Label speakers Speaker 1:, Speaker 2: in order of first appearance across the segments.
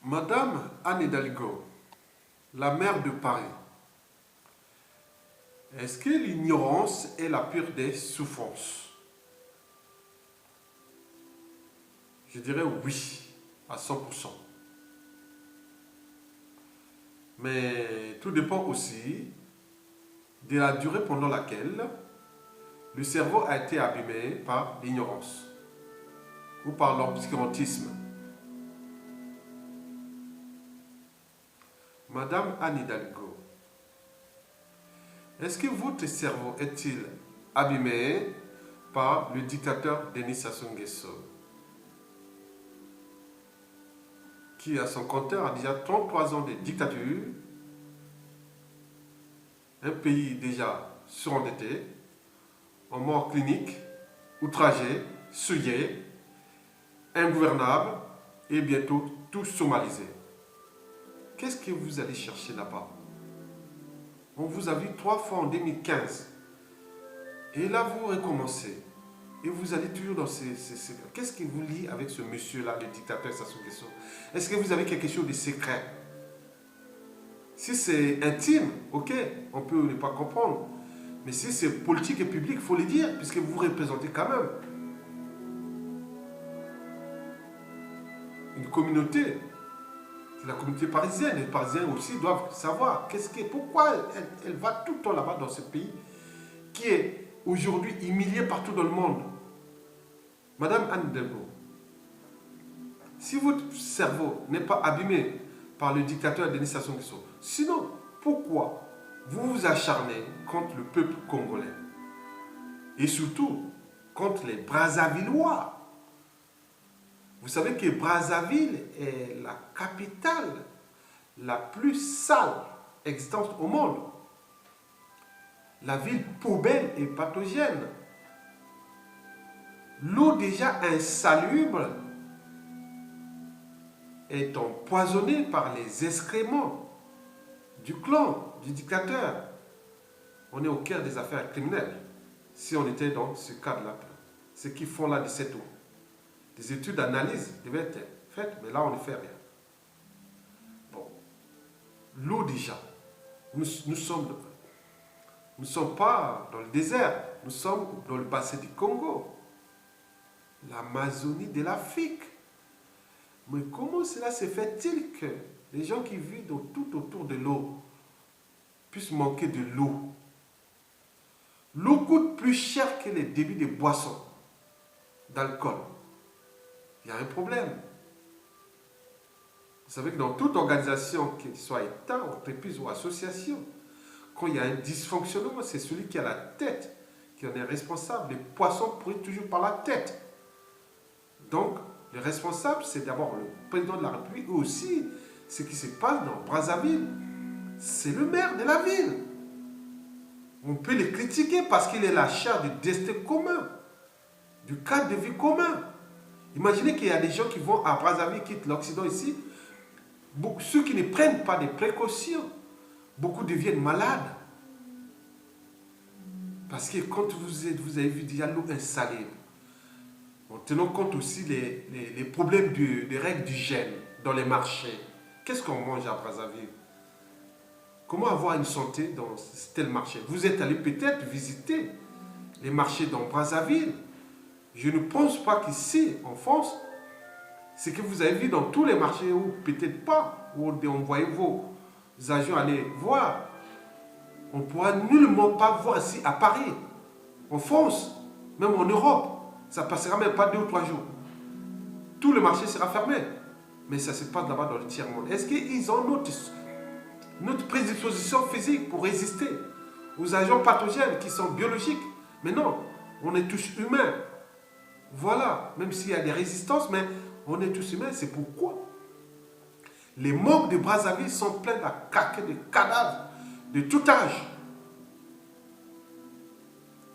Speaker 1: Madame Anne Hidalgo, la maire de Paris, est-ce que l'ignorance est la pire des souffrances? Je dirais oui, à 100%. Mais tout dépend aussi de la durée pendant laquelle le cerveau a été abîmé par l'ignorance ou par l'obscurantisme. Madame Anne Hidalgo, est-ce que votre cerveau est-il abîmé par le dictateur Denis Sassou Nguesso, qui à son compteur a déjà 33 ans de dictature, un pays déjà surendetté, en mort clinique, outragé, souillé, ingouvernable et bientôt tout somalisé. Qu'est-ce que vous allez chercher là-bas? On vous a vu 3 fois en 2015. Et là, vous recommencez. Et vous allez toujours dans ces... Qu'est-ce qui vous lie avec ce monsieur-là, le dictateur Sassou Nguesso? Est-ce que vous avez quelque chose de secret? Si c'est intime, ok, on peut ne pas comprendre. Mais si c'est politique et public, il faut le dire, puisque vous représentez quand même une communauté. C'est la communauté parisienne. Les Parisiens aussi doivent savoir pourquoi elle va tout le temps là-bas dans ce pays qui est aujourd'hui humilié partout dans le monde. Madame Anne Hidalgo, si votre cerveau n'est pas abîmé par le dictateur Denis Sassou Nguesso, sinon, pourquoi vous vous acharnez contre le peuple congolais? Et surtout, contre les Brazzavillois. Vous savez que Brazzaville est la capitale la plus sale existante au monde. La ville poubelle et pathogène. L'eau déjà insalubre est empoisonnée par les excréments du clan, du dictateur. On est au cœur des affaires criminelles. Si on était dans ce cadre-là, ce qu'ils font là de cette eau. Des études d'analyse devaient être faites, mais là on ne fait rien. Bon, l'eau déjà, nous ne sommes pas dans le désert, nous sommes dans le bassin du Congo, l'Amazonie de l'Afrique. Mais comment cela se fait-il que les gens qui vivent tout autour de l'eau puissent manquer de l'eau? L'eau coûte plus cher que les débits de boissons, d'alcool. Il y a un problème. Vous savez que dans toute organisation, qu'il soit État, entreprise ou association, quand il y a un dysfonctionnement, c'est celui qui a la tête qui en est responsable. Les poissons pourrissent toujours par la tête. Donc, le responsable, c'est d'abord le président de la République, et aussi ce qui se passe dans Brazzaville. C'est le maire de la ville. On peut les critiquer parce qu'il est la chair du destin commun, du cadre de vie commun. Imaginez qu'il y a des gens qui vont à Brazzaville, quittent l'Occident ici. Ceux qui ne prennent pas des précautions, beaucoup deviennent malades. Parce que quand vous avez vu déjà l'eau insalée, en tenant compte aussi les problèmes des règles d'hygiène dans les marchés. Qu'est-ce qu'on mange à Brazzaville? Comment avoir une santé dans tel marché? Vous êtes allé peut-être visiter les marchés dans Brazzaville. Je ne pense pas qu'ici, en France, ce que vous avez vu dans tous les marchés, ou peut-être pas, où on voyait vos agents aller voir, on ne pourra nullement pas voir ici à Paris, en France, même en Europe. Ça ne passera même pas 2 ou 3 jours. Tout le marché sera fermé. Mais ça se passe là-bas dans le tiers-monde. Est-ce qu'ils ont notre prédisposition physique pour résister aux agents pathogènes qui sont biologiques? Mais non, on est tous humains. Voilà, même s'il y a des résistances, mais on est tous humains. C'est pourquoi les morgues de Brazzaville sont pleins de cadavres de tout âge.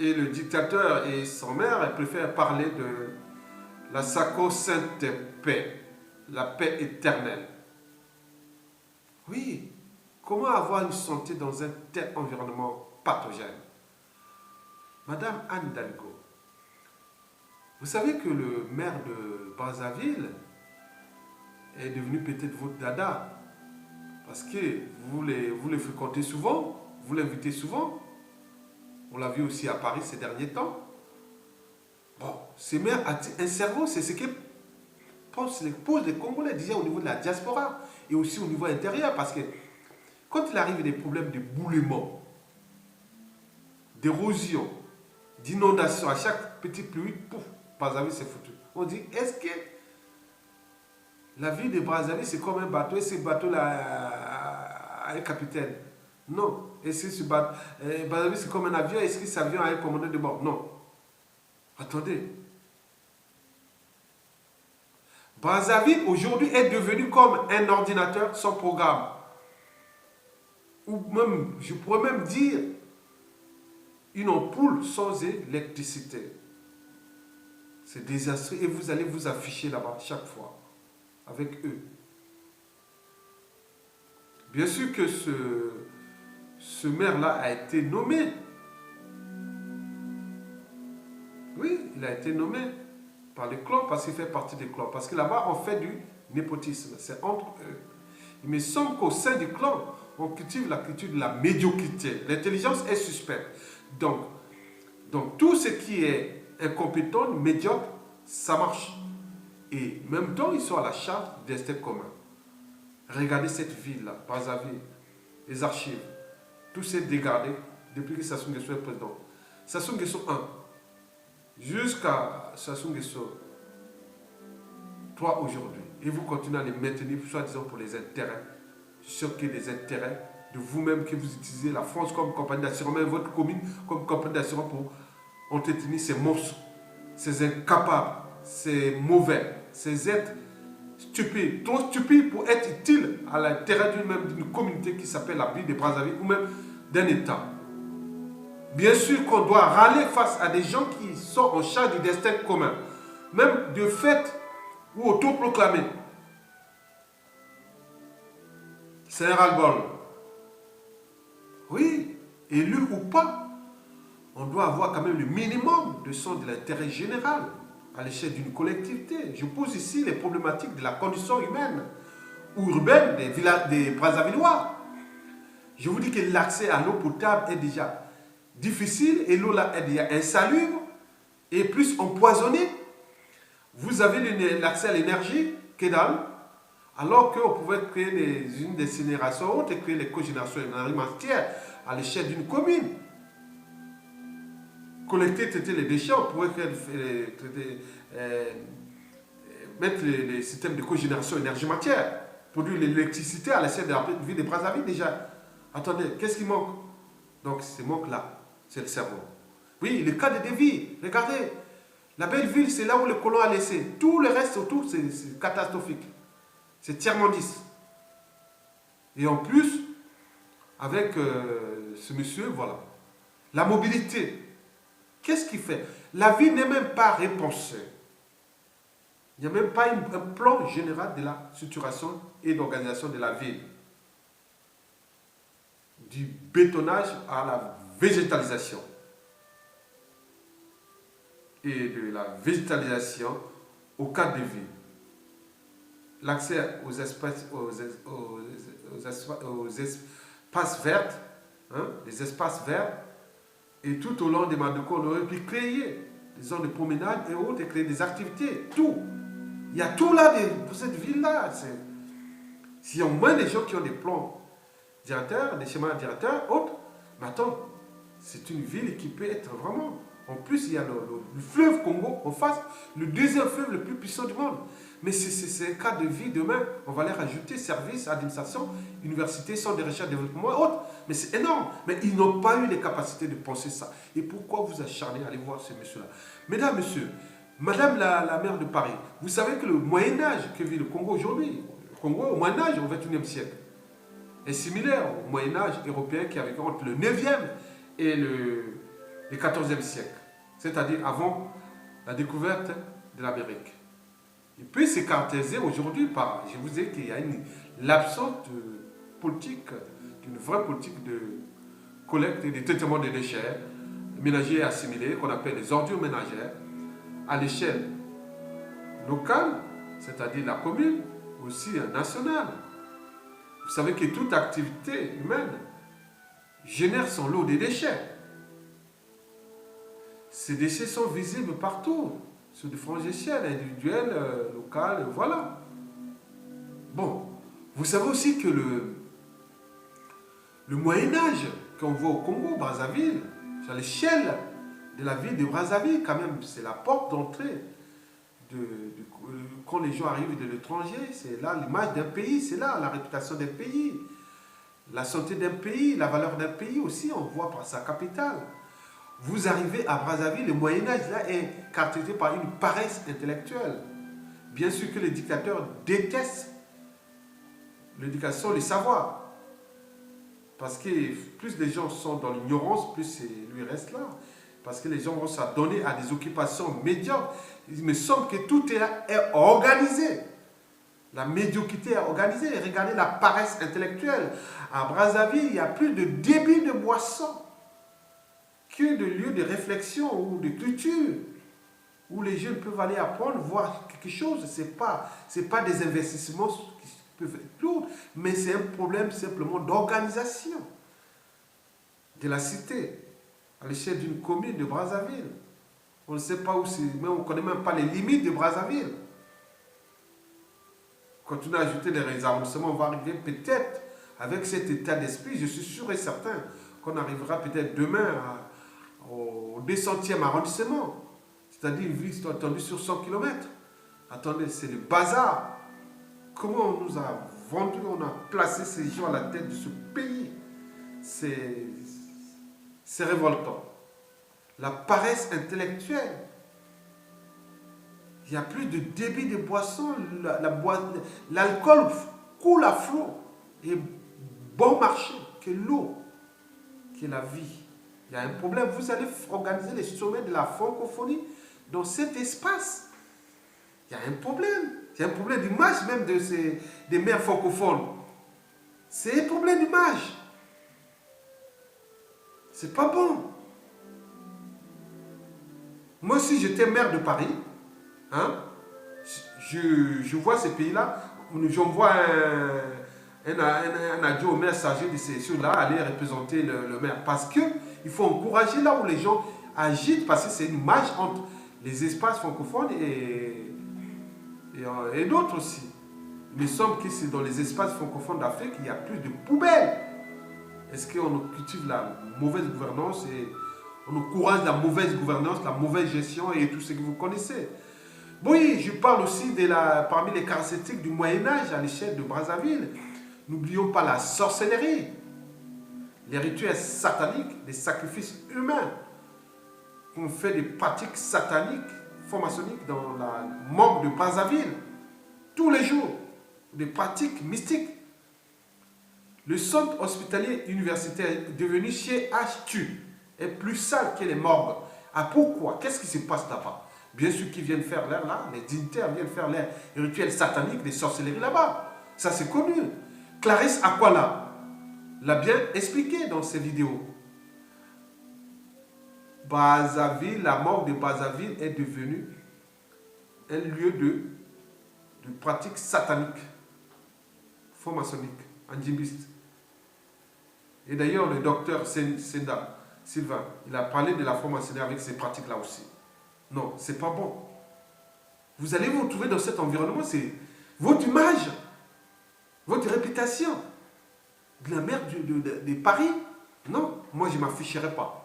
Speaker 1: Et le dictateur et son maire préfèrent parler de la sacro-sainte paix, la paix éternelle. Oui, comment avoir une santé dans un tel environnement pathogène? Madame Anne Hidalgo, vous savez que le maire de Brazzaville est devenu peut-être votre dada. Parce que vous les fréquentez souvent, vous l'invitez souvent. On l'a vu aussi à Paris ces derniers temps. Bon, ce maire a un cerveau, c'est ce que posent les Congolais, déjà au niveau de la diaspora et aussi au niveau intérieur. Parce que quand il arrive des problèmes de boulement, d'érosion, d'inondation, à chaque petite pluie, pouf, Brazzaville c'est foutu. On dit, est-ce que la ville de Brazzaville c'est comme un bateau et ce bateau-là a un capitaine? Non. Est-ce que ce bateau, Brazzaville c'est comme un avion, est-ce que cet avion a un commandant de bord? Non. Attendez. Brazzaville aujourd'hui est devenu comme un ordinateur sans programme. Ou même, je pourrais même dire, une ampoule sans électricité. C'est désastreux et vous allez vous afficher là-bas chaque fois avec eux. Bien sûr que ce maire-là a été nommé. Oui, il a été nommé par les clans parce qu'il fait partie des clans. Parce que là-bas, on fait du népotisme. C'est entre eux. Il me semble qu'au sein du clan, on cultive la culture de la médiocrité. L'intelligence est suspecte. Donc, tout ce qui est incompétent, médiocre, ça marche. Et en même temps, ils sont à la charge du destin commun. Regardez cette ville-là, Brazzaville, les archives. Tout s'est dégradé depuis que Sassou Nguesso est président. Sassou Nguesso 1 jusqu'à Sassou Nguesso 3 aujourd'hui. Et vous continuez à les maintenir, soi-disant pour les intérêts. Je suis sûr que les intérêts de vous-même que vous utilisez la France comme compagnie d'assurance, même votre commune comme compagnie d'assurance pour entretenir ces monstres, ces incapables, ces mauvais, ces êtres stupides, trop stupides pour être utiles à l'intérêt d'une communauté qui s'appelle la ville de Brazzaville ou même d'un État. Bien sûr qu'on doit râler face à des gens qui sont en charge du destin commun, même de fait ou autoproclamé. C'est un ras-le-bol. Oui, élu ou pas, on doit avoir quand même le minimum de sens de l'intérêt général à l'échelle d'une collectivité. Je pose ici les problématiques de la condition humaine ou urbaine des Brazzavillois. Je vous dis que l'accès à l'eau potable est déjà difficile et l'eau là est déjà insalubre et plus empoisonnée. Vous avez l'accès à l'énergie, que dalle, alors qu'on pouvait créer des usines d'incinération et créer les cogénérations énergétiques à l'échelle d'une commune. Collecter, traiter les déchets, on pourrait mettre les systèmes de cogénération énergétique, produire l'électricité à l'échelle de la ville de Brazzaville déjà. Attendez, qu'est-ce qui manque? Donc, ce manque-là, c'est le cerveau. Oui, le cas de Davy, regardez, la belle ville, c'est là où le colon a laissé. Tout le reste autour, c'est catastrophique. C'est tiers-mondiste. Et en plus, avec ce monsieur, voilà. La mobilité. Qu'est-ce qu'il fait? La ville n'est même pas repensée. Il n'y a même pas un plan général de la structuration et d'organisation de la ville. Du bétonnage à la végétalisation. Et de la végétalisation au cadre de vie. L'accès aux espaces verts, hein, les espaces verts, et tout au long des Madouko, on aurait pu créer des zones de promenade et autres, et créer des activités, tout. Il y a tout là pour cette ville-là. S'il y a au moins des gens qui ont des plans directeurs, des schémas directeurs, autres, mais attends, c'est une ville qui peut être vraiment... En plus, il y a le fleuve Congo en face, le deuxième fleuve le plus puissant du monde. Mais c'est un cas de vie demain. On va les rajouter services, administration, université, centre de recherche, développement et autres. Mais c'est énorme. Mais ils n'ont pas eu les capacités de penser ça. Et pourquoi vous acharnez à aller voir ce monsieur-là? Mesdames, messieurs, madame la maire de Paris, vous savez que le Moyen-Âge que vit le Congo aujourd'hui, le Congo au Moyen-Âge, au XXIe siècle, est similaire au Moyen-Âge européen qui a vécu entre le 9e et le 14e siècle, c'est-à-dire avant la découverte de l'Amérique. Il peut se caractériser aujourd'hui par, je vous ai dit qu'il y a l'absence de politique, d'une vraie politique de collecte et de traitement des déchets ménagers et assimilés, qu'on appelle les ordures ménagères, à l'échelle locale, c'est-à-dire la commune, aussi nationale. Vous savez que toute activité humaine génère son lot de déchets. Ces déchets sont visibles partout, sur différentes échelles, individuelles, locales, voilà. Bon, vous savez aussi que le Moyen-Âge, qu'on voit au Congo, Brazzaville, sur l'échelle de la ville de Brazzaville, quand même, c'est la porte d'entrée. Quand les gens arrivent de l'étranger, c'est là l'image d'un pays, c'est là la réputation d'un pays, la santé d'un pays, la valeur d'un pays aussi, on voit par sa capitale. Vous arrivez à Brazzaville, le Moyen-Âge là est caractérisé par une paresse intellectuelle. Bien sûr que les dictateurs détestent l'éducation, le savoir. Parce que plus les gens sont dans l'ignorance, plus lui reste là. Parce que les gens vont s'adonner à des occupations médiocres. Il me semble que tout est organisé. La médiocrité est organisée. Regardez la paresse intellectuelle. À Brazzaville, il y a plus de débit de boissons que de lieux de réflexion ou de culture, où les jeunes peuvent aller apprendre, voir quelque chose. Ce n'est pas des investissements qui peuvent être lourds, mais c'est un problème simplement d'organisation de la cité, à l'échelle d'une commune de Brazzaville. On ne sait pas où c'est, mais on ne connaît même pas les limites de Brazzaville. Quand on a ajouté les arrondissements, on va arriver peut-être, avec cet état d'esprit, je suis sûr et certain qu'on arrivera peut-être demain au 200e arrondissement, c'est-à-dire une ville attendue sur 100 km. Attendez, c'est le bazar. Comment on nous a vendu, on a placé ces gens à la tête de ce pays. C'est révoltant. La paresse intellectuelle. Il n'y a plus de débit de boissons. L'alcool coule à flot. Et bon marché que l'eau, que la vie. Il y a un problème. Vous allez organiser les sommets de la francophonie dans cet espace. Il y a un problème. Il y a un problème d'image même des maires francophones. C'est un problème d'image. C'est pas bon. Moi, si j'étais maire de Paris, hein, je vois ces pays-là, j'envoie un adjoint au maire chargé de ces choses-là aller représenter le maire. Parce qu'il faut encourager là où les gens agitent, parce que c'est une image entre les espaces francophones et d'autres aussi. Il me semble que c'est dans les espaces francophones d'Afrique qu'il y a plus de poubelles. Est-ce qu'on cultive la mauvaise gouvernance et on encourage la mauvaise gouvernance, la mauvaise gestion et tout ce que vous connaissez? Oui, je parle aussi parmi les caractéristiques du Moyen-Âge à l'échelle de Brazzaville. N'oublions pas la sorcellerie, les rituels sataniques, les sacrifices humains. On fait des pratiques sataniques, formationniques dans la morgue de Brazzaville, tous les jours, des pratiques mystiques. Le centre hospitalier universitaire est devenu chez HTU, est plus sale que les morgues. Ah pourquoi? Qu'est-ce qui se passe là-bas? Bien sûr qu'ils viennent faire là, les dignitaires viennent faire les rituels sataniques, les sorcelleries là-bas. Ça c'est connu. Clarisse Aquala l'a bien expliqué dans ses vidéos. Brazzaville, la morgue de Brazzaville est devenue un lieu de pratiques sataniques, franc-maçonniques, andimbistes. Et d'ailleurs, le docteur Sylvain, il a parlé de la franc-maçonnerie avec ces pratiques-là aussi. Non, c'est pas bon. Vous allez vous retrouver dans cet environnement, c'est votre image, votre réputation. De la maire de Paris, non, moi je ne m'afficherai pas.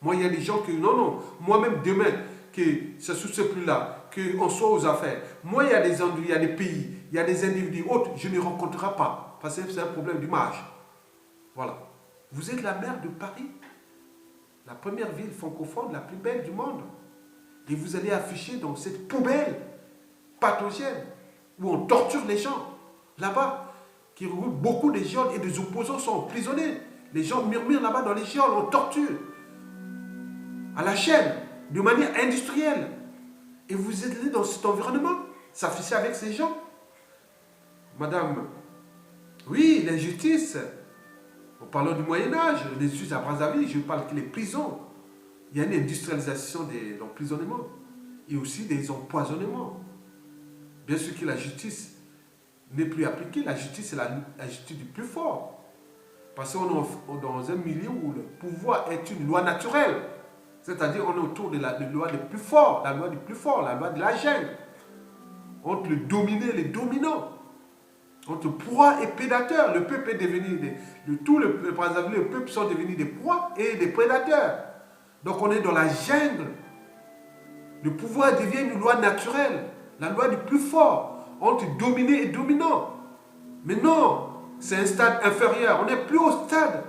Speaker 1: Moi, il y a des gens que, non, moi-même demain, que ce sous ce plus-là, qu'on soit aux affaires. Moi, il y a des endroits, il y a des pays, il y a des individus autres, je ne rencontrerai pas. Parce que c'est un problème d'image. Voilà. Vous êtes la maire de Paris, la première ville francophone, la plus belle du monde. Et vous allez afficher dans cette poubelle pathogène où on torture les gens. Là-bas, qui regroupe beaucoup de geôles et des opposants sont emprisonnés. Les gens murmurent là-bas dans les geôles, on torture. À la chaîne, de manière industrielle. Et vous êtes là dans cet environnement, s'afficher avec ces gens. Madame, oui, l'injustice. En parlant du Moyen-Âge, les juges à Brazzaville, je parle que les prisons. Il y a une industrialisation de l'emprisonnement et aussi des empoisonnements. Bien sûr que la justice n'est plus appliquée. La justice, c'est la justice du plus fort. Parce qu'on est dans un milieu où le pouvoir est une loi naturelle. C'est-à-dire on est autour de la loi du plus fort, la loi du plus fort, la loi de la jungle. Entre le dominé et les dominants. Entre proie et prédateur. Le peuple est devenu, par exemple, le peuple sont devenus des proies et des prédateurs. Donc on est dans la jungle. Le pouvoir devient une loi naturelle, la loi du plus fort, entre dominé et dominant. Mais non, c'est un stade inférieur. On n'est plus au stade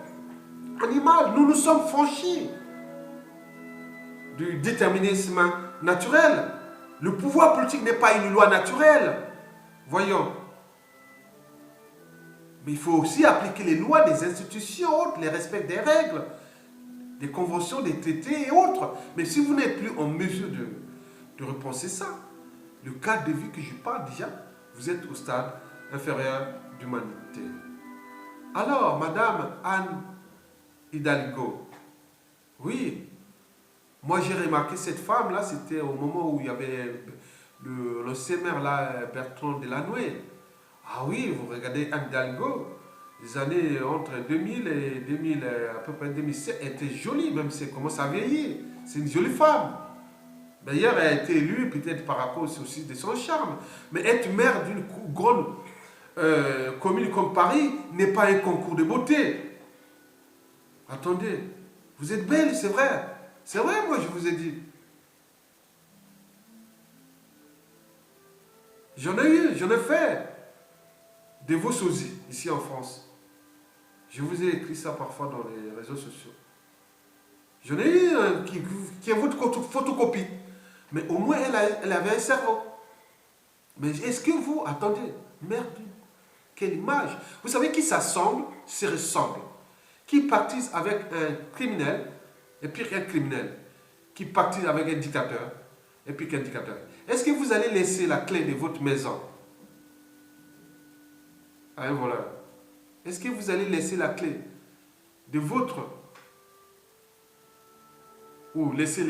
Speaker 1: animal. Nous nous sommes franchis du déterminisme naturel. Le pouvoir politique n'est pas une loi naturelle. Voyons. Mais il faut aussi appliquer les lois des institutions, les respects des règles, des conventions, des traités et autres. Mais si vous n'êtes plus en mesure de repenser ça, le cadre de vie que je parle déjà, vous êtes au stade inférieur d'humanité. Alors, Madame Anne Hidalgo, oui, moi j'ai remarqué cette femme-là, c'était au moment où il y avait l'ancien maire là, Bertrand Delanoë. Ah oui, vous regardez Anne Hidalgo, les années entre 2000 et 2000, à peu près 2007, elle était jolie, même si elle commence à vieillir. C'est une jolie femme. D'ailleurs, elle a été élue peut-être par rapport aussi de son charme. Mais être maire d'une grande commune comme Paris n'est pas un concours de beauté. Attendez, vous êtes belle, c'est vrai. C'est vrai, moi, je vous ai dit. J'en ai fait de vos sosies ici en France. Je vous ai écrit ça parfois dans les réseaux sociaux. J'en ai eu un qui est votre photocopie. Mais au moins, elle avait un cerveau. Mais est-ce que vous... Attendez, merde, quelle image. Vous savez qui s'assemble, se ressemble. Qui pactise avec un criminel, et puis un criminel. Qui pactise avec un dictateur, et puis qu'un dictateur. Est-ce que vous allez laisser la clé de votre maison à un voleur? Est-ce que vous allez laisser la clé de votre... ou laisser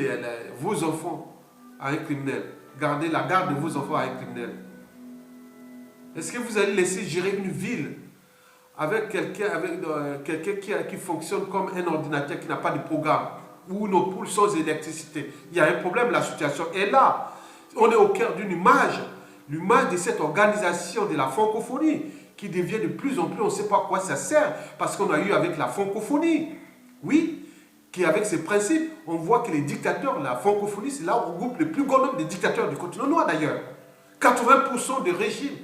Speaker 1: vos enfants à un criminel? Garder la garde de vos enfants à un criminel? Est-ce que vous allez laisser gérer une ville avec quelqu'un qui fonctionne comme un ordinateur qui n'a pas de programme, où nos poules sans électricité? Il y a un problème, la situation est là. On est au cœur d'une image, l'image de cette organisation de la francophonie qui devient de plus en plus, on ne sait pas à quoi ça sert, parce qu'on a eu avec la francophonie, oui, qui avec ses principes, on voit que les dictateurs, la francophonie, c'est là où on regroupe le plus grand nombre de dictateurs du continent noir d'ailleurs. 80% des régimes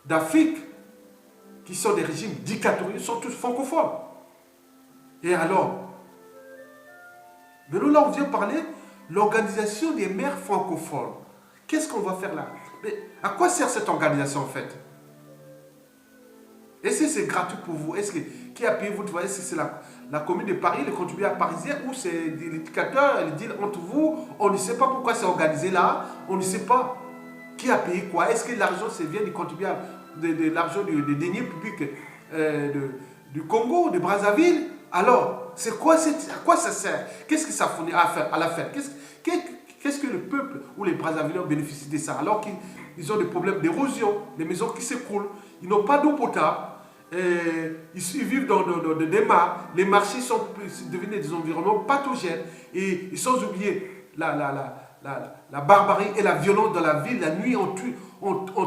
Speaker 1: d'Afrique qui sont des régimes dictatoriaux sont tous francophones. Et alors, maintenant là on vient parler de l'organisation des maires francophones. Qu'est-ce qu'on va faire là? Mais à quoi sert cette organisation en fait? Est-ce que c'est gratuit pour vous? Est-ce que qui a payé votre voyage? Est-ce que c'est la commune de Paris, les contribuables parisiens, ou c'est les dictateurs, les deals entre vous? On ne sait pas pourquoi c'est organisé là. On ne sait pas qui a payé quoi. Est-ce que l'argent vient du contribuable, de l'argent des deniers publics du Congo, de Brazzaville? Alors, c'est quoi à quoi ça sert? Qu'est-ce que ça fournit à la fête? Qu'est-ce que le peuple ou les Brazzavillois bénéficient de ça? Alors qu'ils ont des problèmes d'érosion, des maisons qui s'écroulent, ils n'ont pas d'eau potable, ils vivent dans des mares, les marchés sont devenus des environnements pathogènes, et sans oublier la barbarie et la violence dans la ville. La nuit, on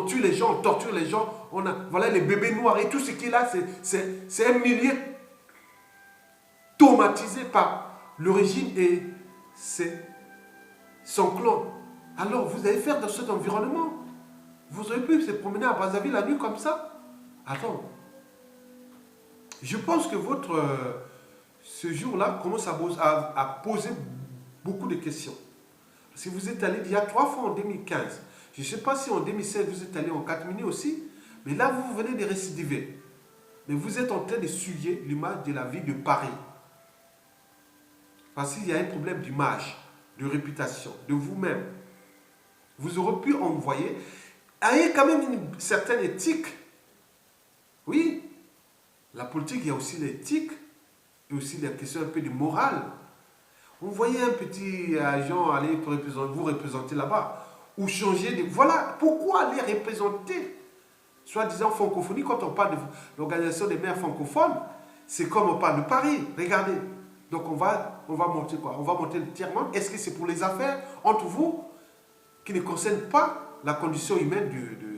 Speaker 1: tue les gens, on torture les gens, voilà les bébés noirs et tout ce qui est là, c'est un milieu traumatisé par le régime et son clan. Alors, vous allez faire dans cet environnement? Vous auriez pu se promener à Brazzaville la nuit comme ça? Attends. Je pense que ce jour-là commence à poser beaucoup de questions. Si vous êtes allé il y a 3 fois en 2015, je ne sais pas si en 2016 vous êtes allé en 4 minutes aussi, mais là vous venez de récidiver. Mais vous êtes en train de souiller l'image de la ville de Paris. Parce qu'il y a un problème d'image, de réputation, de vous-même. Vous aurez pu envoyer, ayez quand même une certaine éthique. Oui, la politique, il y a aussi l'éthique, et aussi la question un peu de morale. Vous voyez un petit agent aller vous représenter là-bas, ou changer de... Voilà, pourquoi aller représenter soi-disant francophonie, quand on parle de l'organisation des maires francophones, c'est comme on parle de Paris. Regardez. Donc on va monter quoi? On va monter le tiers-monde. Est-ce que c'est pour les affaires entre vous qui ne concernent pas la condition humaine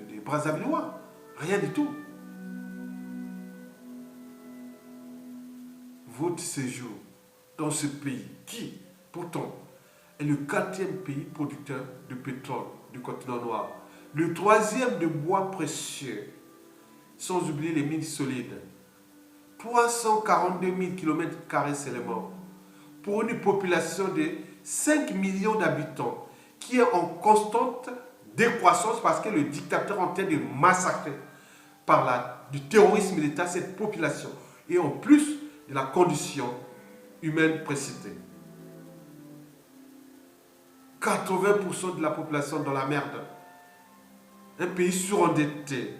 Speaker 1: des Brazzavillois? Rien du tout. Votre séjour dans ce pays qui, pourtant, est le 4e pays producteur de pétrole du continent noir, le 3e de bois précieux, sans oublier les mines solides, 342 000 km² seulement, pour une population de 5 millions d'habitants, qui est en constante décroissance parce que le dictateur est en train de massacrer par du terrorisme militaire cette population, et en plus de la condition humaine précitée. 80% de la population dans la merde. Un pays surendetté,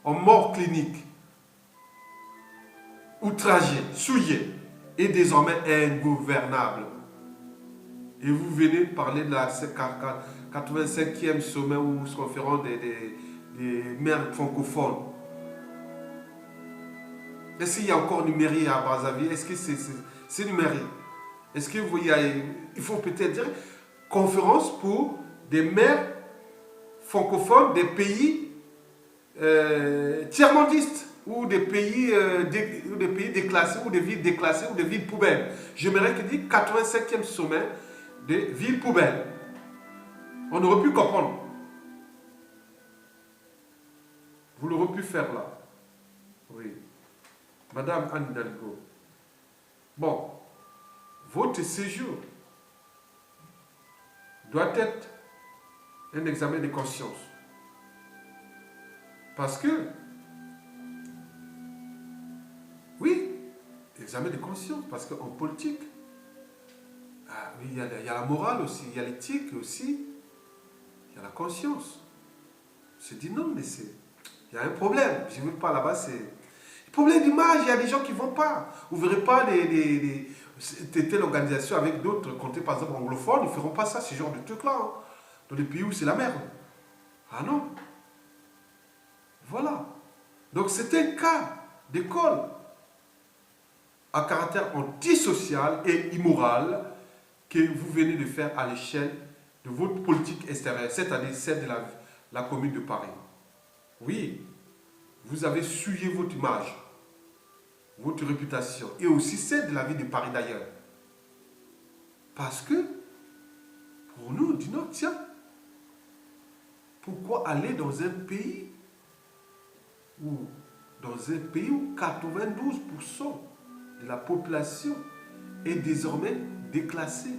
Speaker 1: en mort clinique, outragé, souillé, et désormais ingouvernable. Et vous venez parler de la 85e sommet ou conférence des maires francophones. Est-ce qu'il y a encore une mairie à Brazzaville? Est-ce que c'est une mairie? Est-ce que vous voyez, il faut peut-être dire conférence pour des maires francophones des pays tiers-mondistes ou des pays déclassés ou des villes déclassées ou des villes poubelles. J'aimerais que dire 85e sommet des villes poubelles. On aurait pu comprendre. Vous l'aurez pu faire là. Oui. Madame Anne Hidalgo. Bon, votre séjour doit être un examen de conscience. Parce que, oui, examen de conscience, parce qu'en politique, oui, il y a la morale aussi, il y a l'éthique aussi, il y a la conscience. On se dit non, mais il y a un problème. Je ne veux pas là-bas, c'est... Problème d'image, il y a des gens qui ne vont pas. Vous ne verrez pas telle organisation avec d'autres comtés, par exemple anglophones, ils ne feront pas ça, ce genre de trucs-là. Hein, dans des pays où c'est la merde. Ah non. Voilà. Donc c'est un cas d'école à caractère antisocial et immoral que vous venez de faire à l'échelle de votre politique extérieure, c'est-à-dire celle de la commune de Paris. Oui, vous avez souillé votre image, votre réputation, et aussi celle de la ville de Paris d'ailleurs. Parce que, pour nous, on dit non, tiens, pourquoi aller dans un pays où 92% de la population est désormais déclassée,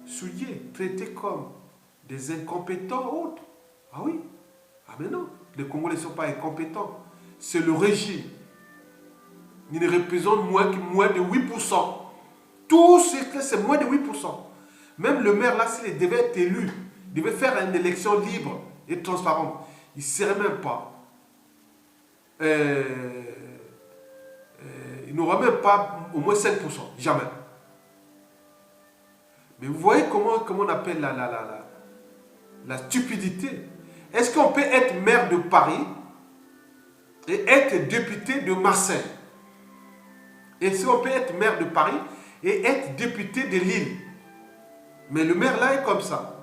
Speaker 1: souillée, traitée comme des incompétents autres? Ah oui, ah mais non, les Congolais ne sont pas incompétents, c'est le régime. Il ne représente moins de 8%. Tout ce que c'est moins de 8%. Même le maire là, s'il devait être élu, il devait faire une élection libre et transparente, il ne serait même pas. Il n'aura même pas au moins 5%. Jamais. Mais vous voyez comment on appelle la stupidité. Est-ce qu'on peut être maire de Paris et être député de Marseille? Est-ce qu'on peut être maire de Paris et être député de Lille? Mais le maire là est comme ça.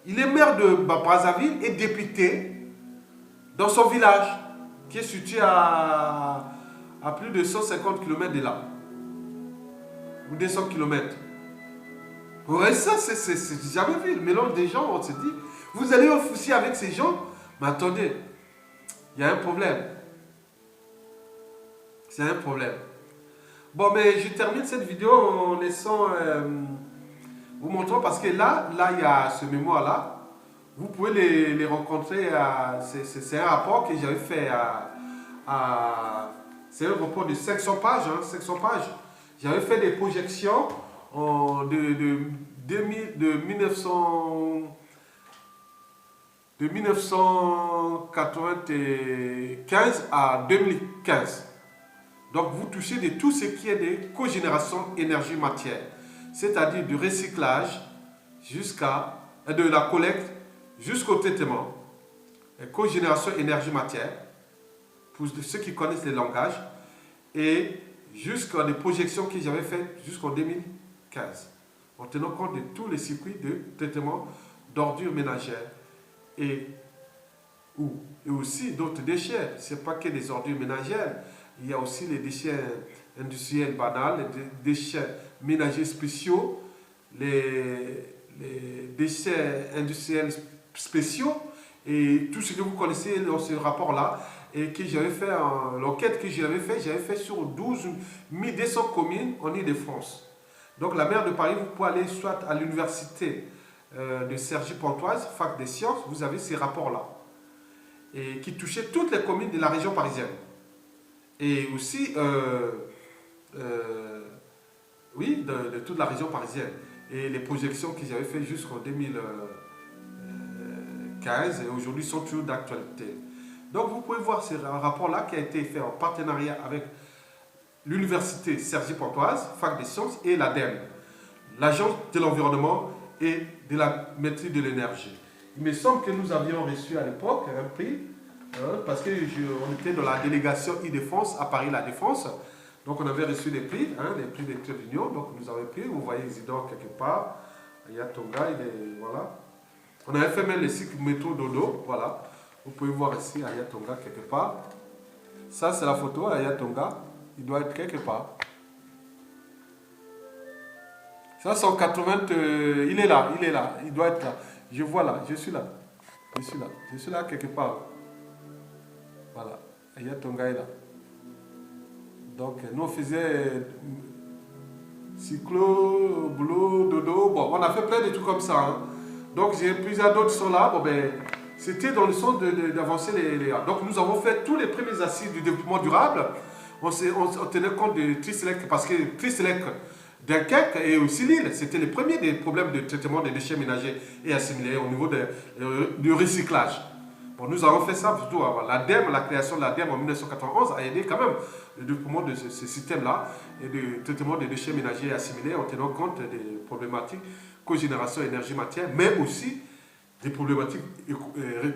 Speaker 1: Il est maire de Brazzaville et député dans son village, qui est situé à plus de 150 km de là. Ou 200 km. Ouais, ça, c'est jamais vu. Le mélange des gens, on se dit, vous allez au souci avec ces gens, mais attendez, il y a un problème. C'est un problème. Bon, mais je termine cette vidéo en laissant, vous montrant, parce que là, il y a ce mémoire-là. Vous pouvez les rencontrer. C'est un rapport que j'avais fait c'est un rapport de 500 pages. Hein, 500 pages. J'avais fait des projections de 1995 à 2015. Donc vous touchez de tout ce qui est de cogénération énergie-matière, c'est-à-dire du recyclage de la collecte jusqu'au traitement. Cogénération énergie-matière, pour ceux qui connaissent les langages, et jusqu'à des projections que j'avais faites jusqu'en 2015, en tenant compte de tous les circuits de traitement d'ordures ménagères et aussi d'autres déchets. Ce n'est pas que des ordures ménagères, il y a aussi les déchets industriels banals, les déchets ménagers spéciaux, les déchets industriels spéciaux et tout ce que vous connaissez dans ce rapport-là et que j'avais fait, l'enquête que j'avais fait sur 12 200 communes en Île-de-France. Donc la maire de Paris, vous pouvez aller soit à l'université de Cergy-Pontoise, fac des sciences, vous avez ces rapports-là et qui touchaient toutes les communes de la région parisienne. Et aussi, oui, de toute la région parisienne. Et les projections qu'ils avaient faites jusqu'en 2015 et aujourd'hui sont toujours d'actualité. Donc vous pouvez voir ce rapport-là qui a été fait en partenariat avec l'université Cergy-Pontoise, fac des sciences et l'ADEME, l'agence de l'environnement et de la maîtrise de l'énergie. Il me semble que nous avions reçu à l'époque un prix, parce qu'on était dans la délégation Île-de-France à Paris La Défense. Donc on avait reçu des prix, les prix des traits d'union, donc nous avons pris, vous voyez Isidore quelque part, Ayatonga, voilà. On avait fait même les cycles métro dodo, voilà. Vous pouvez voir ici Ayatonga quelque part. Ça c'est la photo, Ayatonga, il doit être quelque part. Ça c'est en 80, il est là, il doit être là. Je vois là, je suis là quelque part. Voilà, Ayatonga est là. Donc, nous, on faisait cyclo, boulot, dodo. Bon, on a fait plein de trucs comme ça. Hein. Donc, j'ai plusieurs d'autres sont là. Bon, ben, c'était dans le sens d'avancer les. Donc, nous avons fait tous les premiers assises du développement durable. On tenait compte de Triselec, parce que Triselec, Dunkerque et aussi Lille, c'était les premiers des problèmes de traitement des déchets ménagers et assimilés au niveau du recyclage. Bon, nous avons fait ça, surtout l'ADEME, la création de l'ADEME en 1991 a aidé quand même le développement de ce système-là et du traitement des déchets ménagers et assimilés en tenant compte des problématiques cogénération énergie-matière, mais aussi des problématiques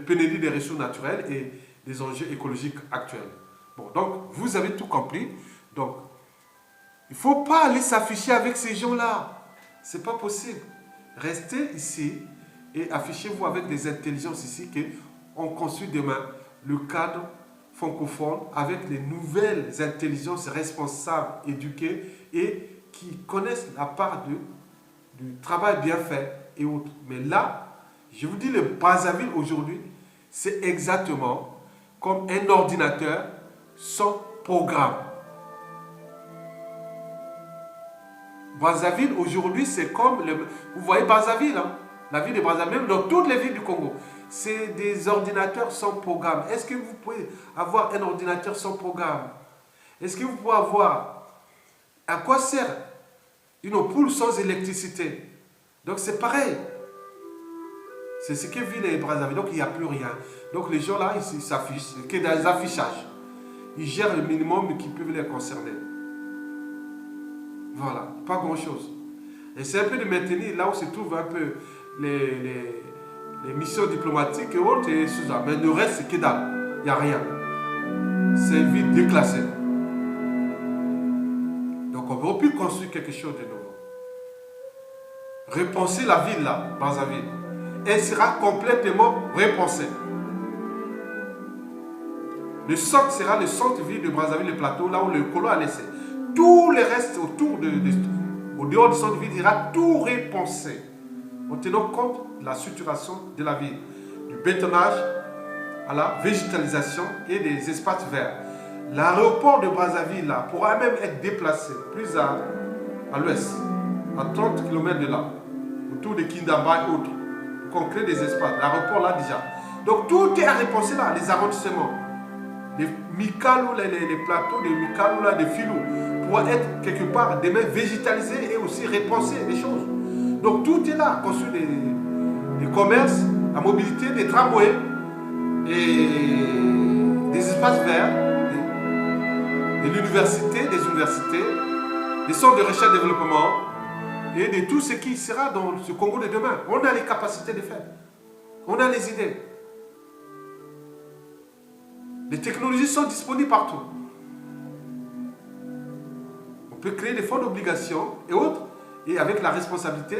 Speaker 1: pénurie des ressources naturelles et des enjeux écologiques actuels. Bon, donc, vous avez tout compris. Donc, il ne faut pas aller s'afficher avec ces gens-là. Ce n'est pas possible. Restez ici et affichez-vous avec des intelligences ici qu'on construit demain le cadre francophone avec les nouvelles intelligences responsables, éduquées et qui connaissent la part du travail bien fait et autres. Mais là, je vous dis, le Brazzaville aujourd'hui, c'est exactement comme un ordinateur sans programme. Brazzaville aujourd'hui, c'est comme, vous voyez Brazzaville, hein? La ville de Brazzaville, même dans toutes les villes du Congo, c'est des ordinateurs sans programme. Est-ce que vous pouvez avoir un ordinateur sans programme? Est-ce que vous pouvez avoir... À quoi sert une ampoule sans électricité? Donc c'est pareil. C'est ce que vit les Brazzaville. Donc il n'y a plus rien. Donc les gens là, ils s'affichent, c'est que des affichages. Ils gèrent le minimum qui peut les concerner. Voilà, pas grand-chose. Et c'est un peu de maintenir là où se trouvent un peu les missions diplomatiques et autres, et ça. Mais le reste, c'est que dalle. Il n'y a rien. C'est vite déclassé. Donc on aurait pu construire quelque chose de nouveau. Repenser la ville là, Brazzaville. Elle sera complètement repensée. Le socle sera le centre-ville de Brazzaville, le plateau, là où le colon a laissé. Tout le reste autour au dehors du centre-ville ira tout repensé. En tenant compte de la structuration de la ville, du bétonnage à la végétalisation et des espaces verts. L'aéroport de Brazzaville là, pourra même être déplacé plus à l'ouest, à 30 km de là, autour de Kindamba et autres, pour qu'on crée des espaces. L'aéroport là déjà. Donc tout est à repenser là, les arrondissements. Les Mikalou, les plateaux de Mikalou, là, de Filou, pourraient être quelque part demain végétalisés et aussi repenser des choses. Donc tout est là, construire des commerces, la mobilité, des tramways, et des espaces verts, des universités, des centres de recherche et développement, et de tout ce qui sera dans ce Congo de demain. On a les capacités de faire. On a les idées. Les technologies sont disponibles partout. On peut créer des fonds d'obligation et autres, et avec la responsabilité,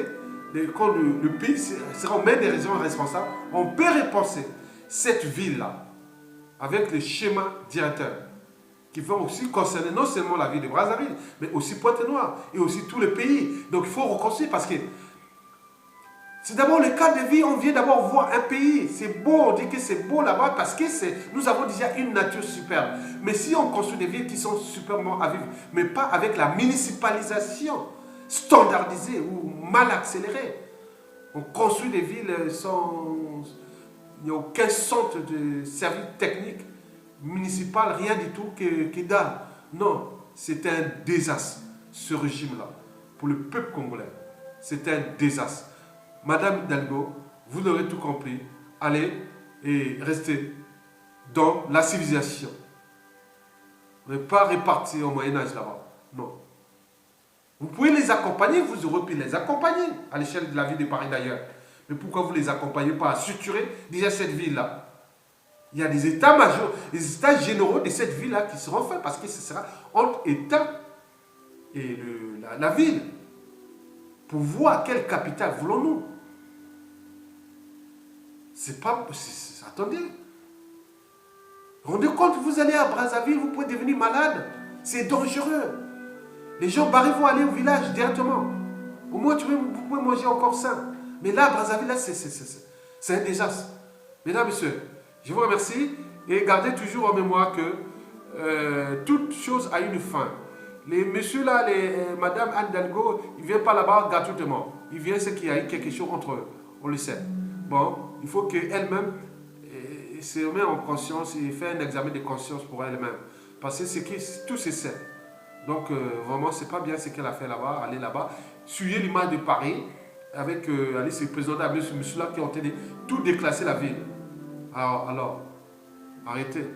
Speaker 1: quand le pays sera en main des régions responsables, on peut repenser cette ville-là avec les schémas directeurs qui vont aussi concerner non seulement la ville de Brazzaville, mais aussi Pointe-Noire et aussi tous les pays. Donc il faut reconstruire parce que c'est d'abord le cadre de vie, on vient d'abord voir un pays. C'est beau, on dit que c'est beau là-bas parce que nous avons déjà une nature superbe. Mais si on construit des villes qui sont superbement à vivre, mais pas avec la municipalisation standardisée ou mal accélérée, on construit des villes sans... Il n'y a aucun centre de service technique municipal, rien du tout que dalle. Non, c'est un désastre, ce régime-là, pour le peuple congolais. C'est un désastre. Madame Hidalgo, vous l'aurez tout compris, allez et restez dans la civilisation. Ne pas repartir au Moyen-Âge là-bas. Non. Vous pouvez les accompagner, vous aurez pu les accompagner à l'échelle de la ville de Paris d'ailleurs. Mais pourquoi vous ne les accompagnez pas à structurer déjà cette ville-là? Il y a des états-majors, des états généraux de cette ville-là qui seront faits parce que ce sera entre État et la ville. Pour voir quelle capitale voulons-nous. C'est pas... attendez. Rendez compte, vous allez à Brazzaville, vous pouvez devenir malade. C'est dangereux. Les gens barrés vont aller au village directement. Au moins, vous pouvez manger encore sain. Mais là, Brazzaville, là, c'est un désastre. Mesdames, Messieurs, je vous remercie et gardez toujours en mémoire que toute chose a une fin. Les messieurs là, Madame Anne Hidalgo, ils ne viennent pas là-bas gratuitement. Ils viennent ce qu'il y a eu quelque chose entre eux. On le sait. Bon, il faut qu'elle-même se remette en conscience et fait un examen de conscience pour elle-même. Parce que tout c'est ça. Donc, vraiment, c'est pas bien ce qu'elle a fait là-bas, aller là-bas. Suivez l'image de Paris avec se présenter avec ce monsieur-là qui ont tout déclassé la ville. Alors, arrêtez.